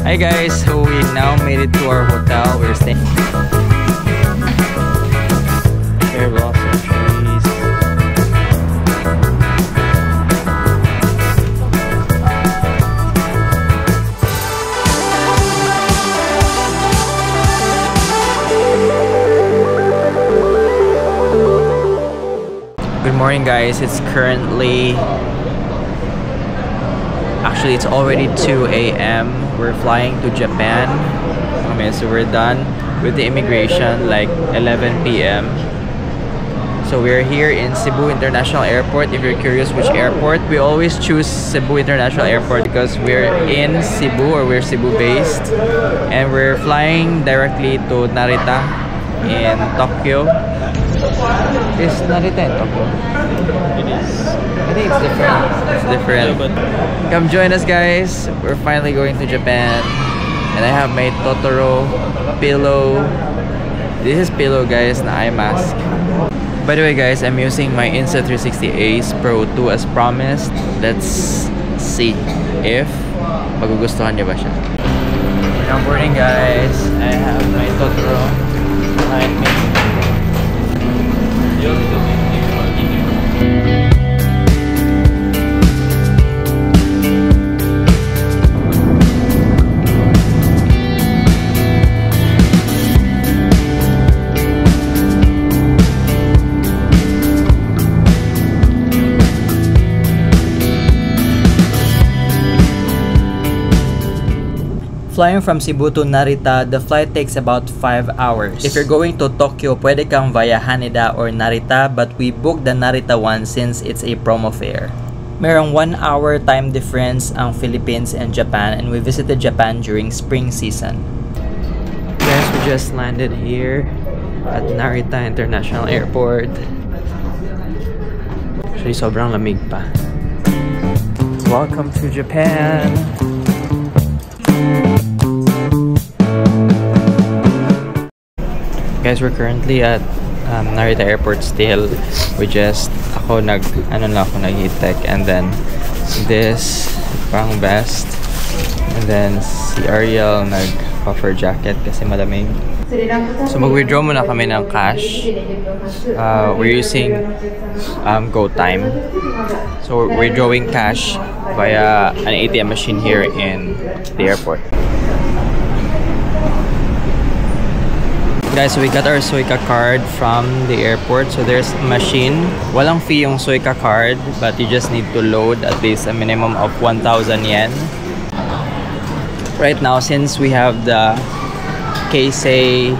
Hi guys, so we now made it to our hotel. We're staying here, lots of trees. Good morning guys, it's currently actually it's already 2 a.m. We're flying to Japan. Okay, so we're done with the immigration like 11 p.m. So we're here in Cebu International Airport. If you're curious which airport, we always choose Cebu International Airport because we're in Cebu, or we're Cebu based, and we're flying directly to Narita in Tokyo. Is Narita in Tokyo? It is. I think it's different. It's different. Yeah, but Come join us guys. We're finally going to Japan. And I have my Totoro pillow. This is pillow guys na eye mask. By the way guys, I'm using my Insta360 Ace Pro 2 as promised. Let's see if magugustuhan niyo ba siya. We're now boarding guys. I have my Totoro behind me. Flying from Cebu to Narita, the flight takes about 5 hours. If you're going to Tokyo, pwede kang via Haneda or Narita, but we booked the Narita one since it's a promo fare. Merong 1 hour time difference ang Philippines and Japan, and we visited Japan during spring season. Guys, we just landed here at Narita International Airport. Actually, sobrang lamig pa. Welcome to Japan! Guys, we're currently at Narita Airport still. We just, nag-heat-tech, and then this parang vest, and then si Ariel nag-puffer jacket kasi malamig. So mag-withdraw muna kami ng cash. We're using GoTime. So we're withdrawing cash via an ATM machine here in the airport. Guys, so we got our Suica card from the airport. So there's a machine. Walang fee yung Suica card, but you just need to load at least a minimum of 1,000 yen. Right now, since we have the Keisei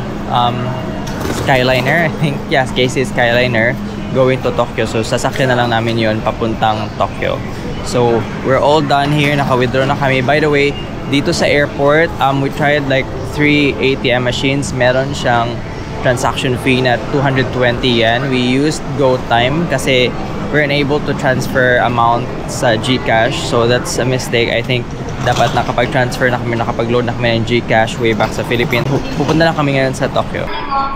Skyliner, I think, yes, Keisei Skyliner going to Tokyo. So sasakyan na lang namin yun papuntang Tokyo. So we're all done here. Naka-withdraw na kami. By the way, dito sa airport, we tried like 3 ATM machines. Meron siyang transaction fee na 220 yen. We used GoTime kasi we're unable to transfer amount sa GCash. So that's a mistake. I think dapat nakapag-transfer na kami, nakapag-load na kami ng GCash way back sa Philippines. Pupunta na kami ngayon sa Tokyo.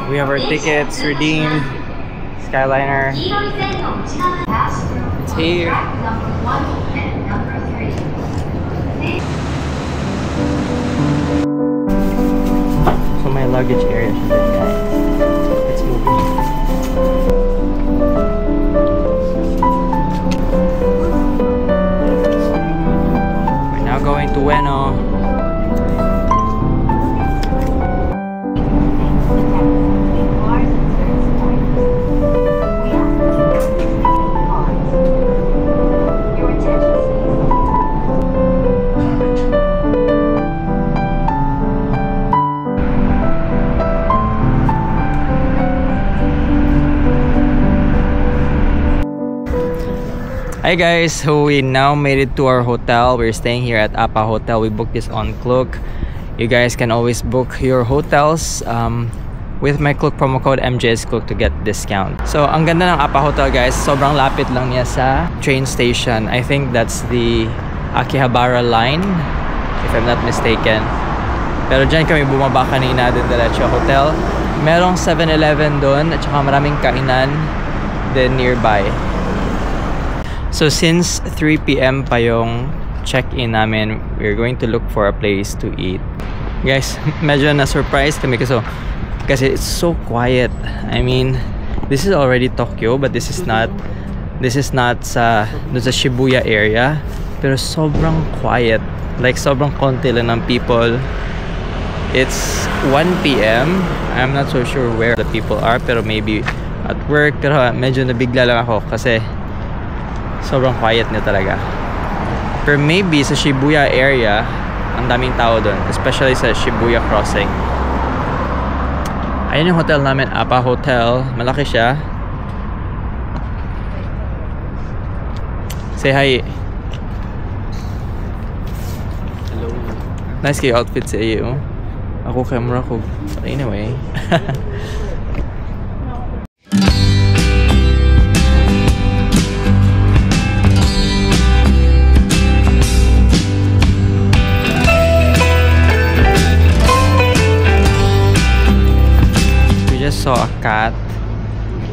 We have our tickets redeemed. Skyliner. It's here. My luggage area should be nice. It's moving. We're now going to Ueno. Hi guys, so we now made it to our hotel. We're staying here at APA Hotel. We booked this on Klook. You guys can always book your hotels with my Klook promo code MJSKlook to get discount. So ang ganda ng APA Hotel guys, sobrang lapit lang niya sa train station. I think that's the Akihabara line, if I'm not mistaken. Pero dyan kami bumaba kanina din diretso hotel. Merong 7-Eleven doon at saka maraming kainan din nearby. So since 3 p.m. pa yung check-in namin, we're going to look for a place to eat. Guys, medyo na-surprise kami kasi it's so quiet. I mean, this is already Tokyo, but this is not sa Shibuya area. Pero sobrang quiet. Like, sobrang konti lang ng people. It's 1 p.m. I'm not so sure where the people are, pero maybe at work. Pero medyo nabigla lang ako kasi sobrang quiet niya talaga. Pero maybe sa Shibuya area, ang daming tao doon, especially sa Shibuya Crossing. Ayun yung hotel namin, Appa Hotel. Malaki siya. Say hi. Hello. Nice kayo outfit sa iyo. Ako camera ko. Anyway. We just saw a cat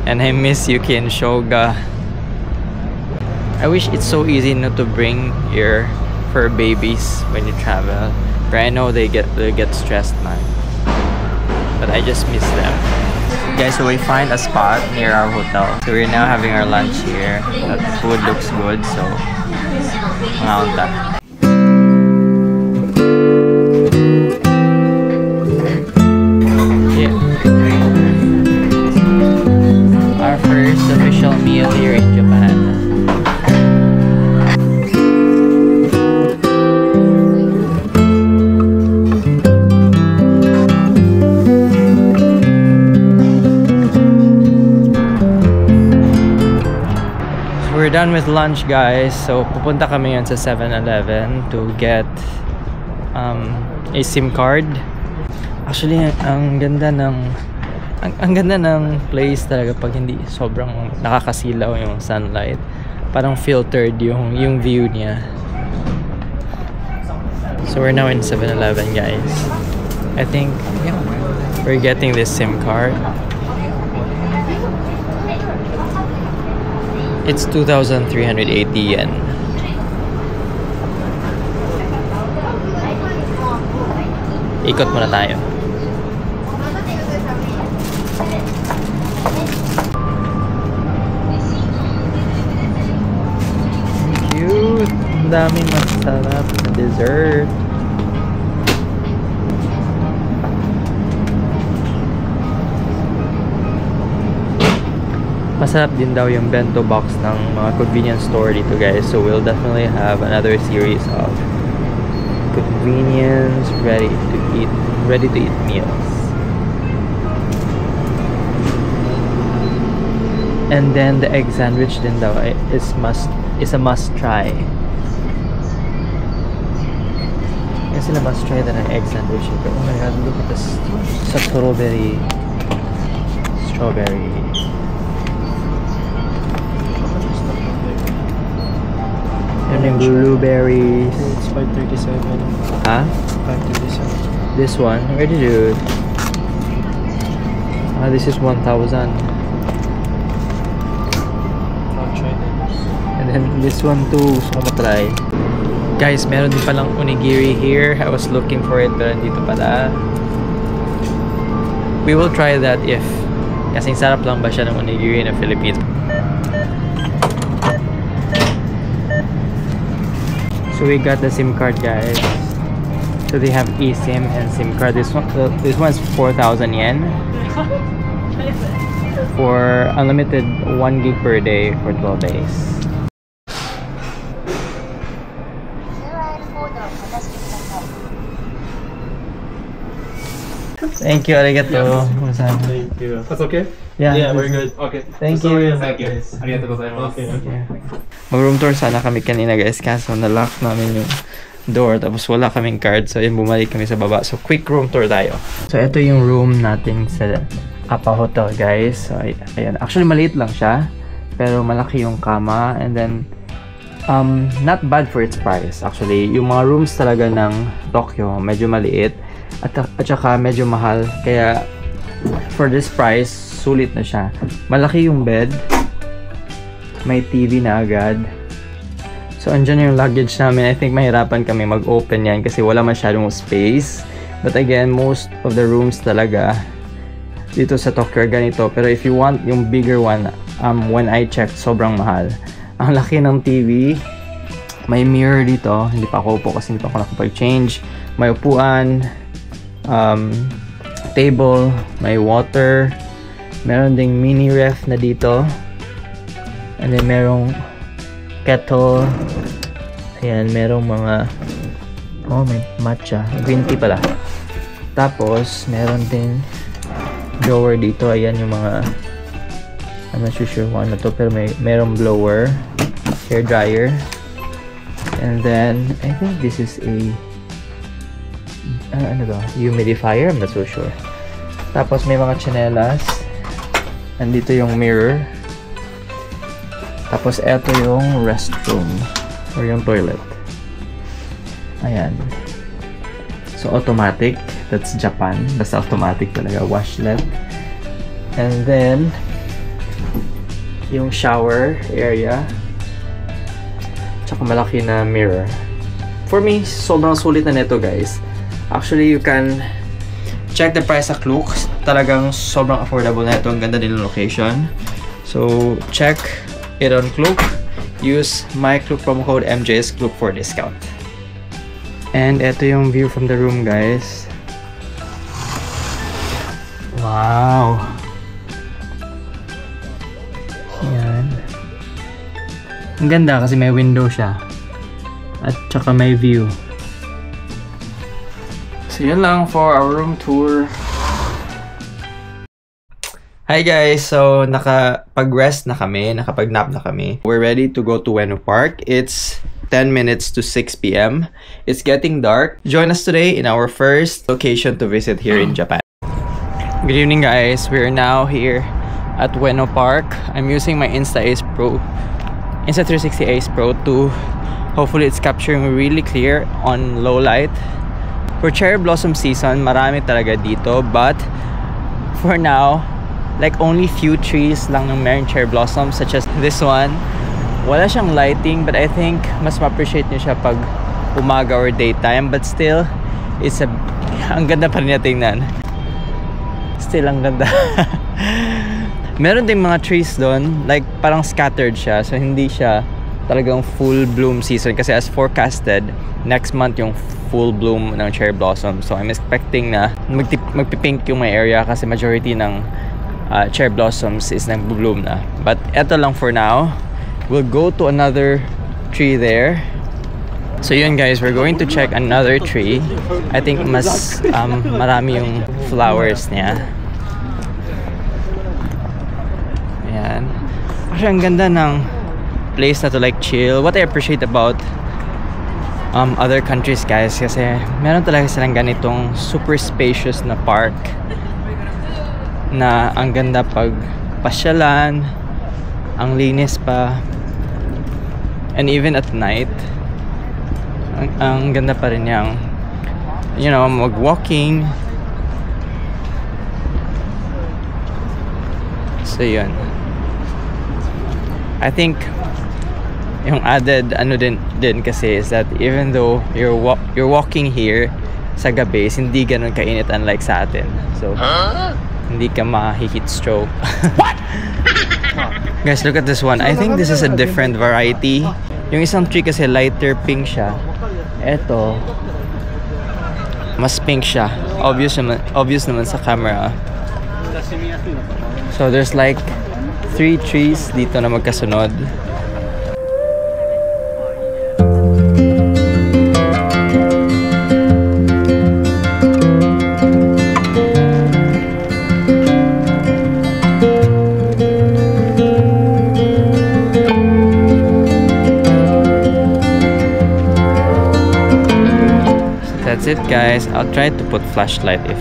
and I miss Yuki and Shoga. I wish it's so easy not to bring your fur babies when you travel. But I know they get stressed, man. But I just miss them. Guys, so we find a spot near our hotel. So we're now having our lunch here. The food looks good, so mga yeah. Our first official meal here in Japan. We're done with lunch, guys. So pupunta kami yun sa 7-Eleven to get a SIM card. Actually, ang ganda ng place talaga pag hindi sobrang nakakasilaw yung sunlight. Parang filtered yung view niya. So we're now in 7-Eleven, guys. I think we're getting this SIM card. It's 2,380 yen. Ikot muna tayo. Cute! Ang daming masarap na dessert. Masarap din daw yung bento box ng mga convenience store dito, guys. So we'll definitely have another series of convenience ready to eat meals. And then the egg sandwich din daw is a must try. Yung sila must try na ng egg sandwich ito. Oh my god, look at this strawberry. And then blueberries. It's 537. Huh? 537. This one? Where did you? This is 1,000. I'll try this. And then this one too, gusto ko matry. Guys, meron din palang onigiri here. I was looking for it, pero dito pala. We will try that if kasing sarap lang ba siya ng onigiri na Philippines. So we got the SIM card, guys. So they have eSIM and SIM card. This one's 4,000 yen for unlimited 1 gig per day for 12 days. Thank you, arigato. Thank you. That's okay? Yeah, very good. Okay. Thank you. Thank you. Arigatou gozaimasu. Okay. Mag-room tour sana kami kanina, guys, kaso na-lock namin yung door tapos wala kaming card, so yun, bumalik kami sa baba. So quick room tour tayo. So ito yung room natin sa Appa Hotel, guys. So ayan, actually maliit lang siya pero malaki yung kama, and then not bad for its price. Actually, yung mga rooms talaga ng Tokyo medyo maliit at saka medyo mahal, kaya for this price sulit na siya. Malaki yung bed, may TV na agad. So, andyan yung luggage namin. I think mahirapan kami mag-open yan kasi wala masyadong space. But again, most of the rooms talaga dito sa Tokyo ganito. Pero if you want yung bigger one, when I checked, sobrang mahal. Ang laki ng TV. May mirror dito. Hindi pa ako upo kasi hindi pa ako nakapag-change. May upuan. Table. May water. Meron ding mini ref na dito. And then merong kettle. Ayan, merong mga may matcha. Green tea pala. Tapos, meron din blower dito. Ayan yung mga I'm not sure kung ano to, pero merong blower, hair dryer. And then, I think this is a ano to? Humidifier? I'm not so sure. Tapos, may mga chanelas. Nandito yung mirror. Tapos, eto yung restroom or yung toilet. Ayan. So, automatic. That's Japan. Basta automatic talaga. Washlet. And then, yung shower area. Tsaka malaki na mirror. For me, sobrang sulit na neto, guys. Actually, you can check the price sa Klook. Talagang sobrang affordable na ito. Ang ganda din ng location. So, check it on Klook. Use my Klook promo code MJSKlook for discount. And ito yung view from the room, guys. Wow! Yan. Ang ganda kasi may window siya. At saka may view. So yun lang for our room tour. Hi guys! So nakapag-rest na kami, nakapag-nap na kami. We're ready to go to Ueno Park. It's 10 minutes to 6 p.m. It's getting dark. Join us today in our first location to visit here in Japan. Good evening guys! We're now here at Ueno Park. I'm using my Insta360 Ace Pro 2. Hopefully it's capturing really clear on low light. For cherry blossom season, marami talaga dito. But for now, like only few trees lang ng meron cherry blossom, such as this one. Wala siyang lighting, but I think mas ma-appreciate niyo siya pag umaga or daytime. But still, ang ganda pa rin niya tingnan. Still, ang ganda. Meron ding mga trees doon, like parang scattered siya. So hindi siya talagang full bloom season. Kasi as forecasted, next month yung full bloom ng cherry blossom. So I'm expecting na magpipink yung may area kasi majority ng cherry blossoms is nag-bloom na. But eto lang for now. We'll go to another tree there. So yun guys, we're going to check another tree. I think mas marami yung flowers niya. Ayan. Actually, ang ganda ng place na to, like chill. What I appreciate about other countries guys, kasi meron talaga silang ganitong super spacious na park na ang ganda pag pasyalan, ang linis pa, and even at night ang ganda pa rin niyang, you know, mag-walking. So yun, I think yung added ano din kasi is that even though you're walking here sa gabi, hindi ganun kainit unlike sa atin. So hindi ka ma-heat stroke. Guys, look at this one. I think this is a different variety. Yung isang tree kasi lighter pink siya. Eto, mas pink siya. Obvious naman sa camera. So there's like 3 trees dito na magkasunod. That's it guys. I'll try to put flashlight if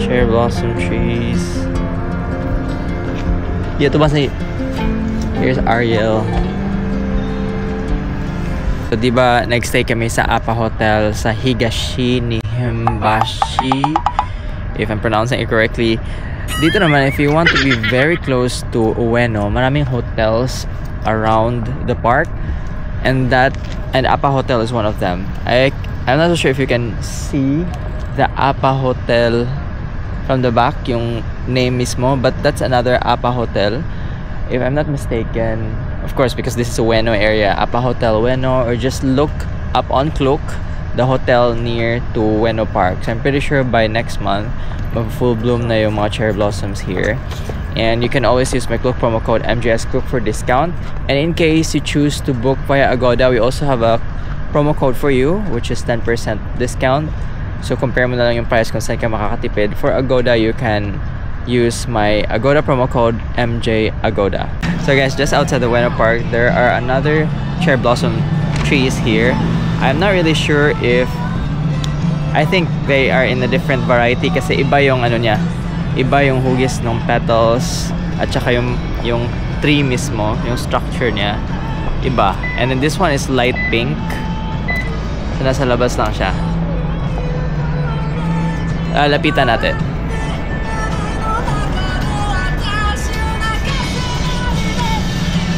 cherry blossom trees. Ito ba si here's Ariel. So diba nag-stay kami sa Appa Hotel sa Higashi Nihimbashi. if I'm pronouncing it correctly. Dito naman, if you want to be very close to Ueno, maraming hotels around the park, and Apa Hotel is one of them. I'm not so sure if you can see the Apa Hotel from the back, yung name mismo, but that's another Apa Hotel, if I'm not mistaken. Of course, because this is a Ueno area, Apa Hotel Ueno, or just look up on Klook, the hotel near to Ueno Park. So I'm pretty sure by next month, mag-full bloom na yung mga cherry blossoms here. And you can always use my Klook promo code MJSKlook for discount. And in case you choose to book via Agoda, we also have a promo code for you, which is 10% discount. So compare mo na lang yung price kung saan ka makakatipid. For Agoda, you can use my Agoda promo code MJAgoda. So guys, just outside the Ueno Park, there are another cherry blossom trees here. I'm not really sure if, I think they are in a different variety kasi iba yung ano niya, iba yung hugis ng petals at saka yung tree mismo, yung structure niya iba. And then this one is light pink. So nasa labas lang siya. Lapitan natin.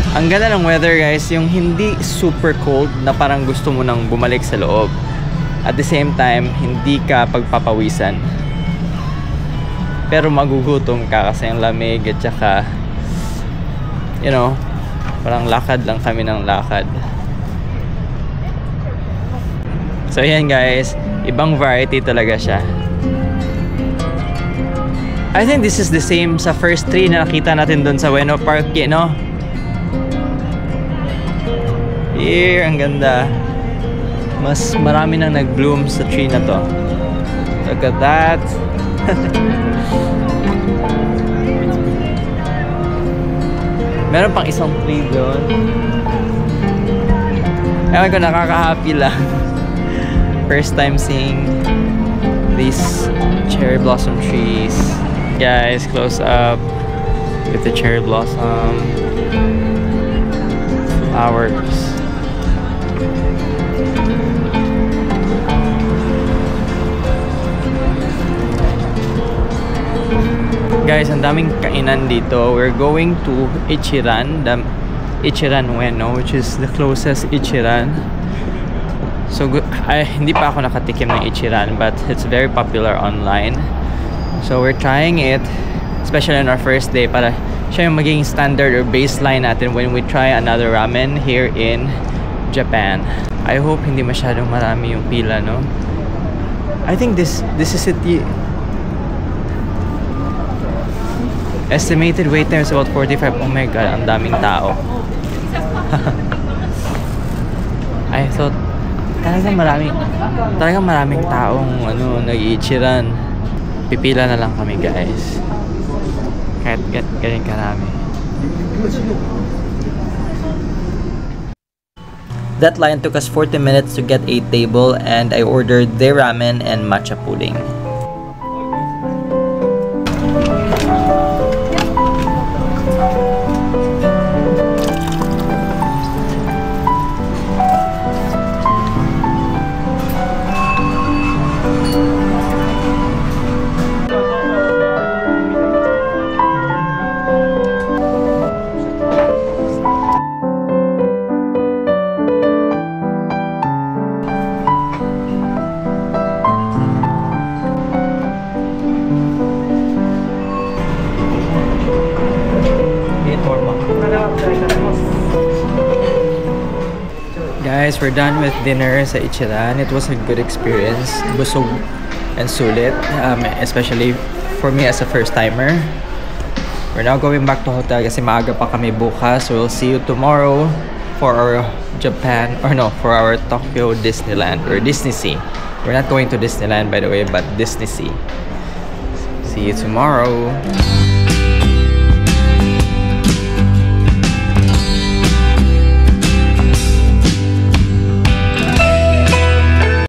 Ang ganda ng weather guys, yung hindi super cold na parang gusto mo nang bumalik sa loob. At the same time, hindi ka pagpapawisan. Pero magugutom ka kasi yung lamig at saka, you know, parang lakad lang kami ng lakad. So yan guys, ibang variety talaga siya. I think this is the same sa first tree na nakita natin doon sa Ueno Park, you know? Here, ang ganda. Mas marami nang nag-bloom sa tree na to. Look at that. Meron pang isang tree doon. Ewan ko, nakaka-happy lang. First time seeing these cherry blossom trees. Guys, close up with the cherry blossom flowers. Guys, ang daming kainan dito. We're going to Ichiran, the Ichiran Ueno, which is the closest Ichiran. So hindi pa ako nakatikim ng Ichiran, but it's very popular online. So we're trying it, especially on our first day, para siya yung maging standard or baseline natin when we try another ramen here in Japan. I hope hindi masyadong marami yung pila, no? I think this is it. Estimated wait time is about 45. Oh my god, ang daming tao. I thought talagang maraming taong nag-iichiran. Pipila na lang kami guys. Kahit ganyan karami. That line took us 40 minutes to get a table, and I ordered their ramen and matcha pudding. Guys, we're done with dinner sa Ichiran. It was a good experience. Busog and sulit, especially for me as a first timer. We're now going back to hotel kasi maaga pa kami bukas. So we'll see you tomorrow for our for our Tokyo Disneyland or Disney Sea. We're not going to Disneyland by the way, but Disney Sea. See you tomorrow.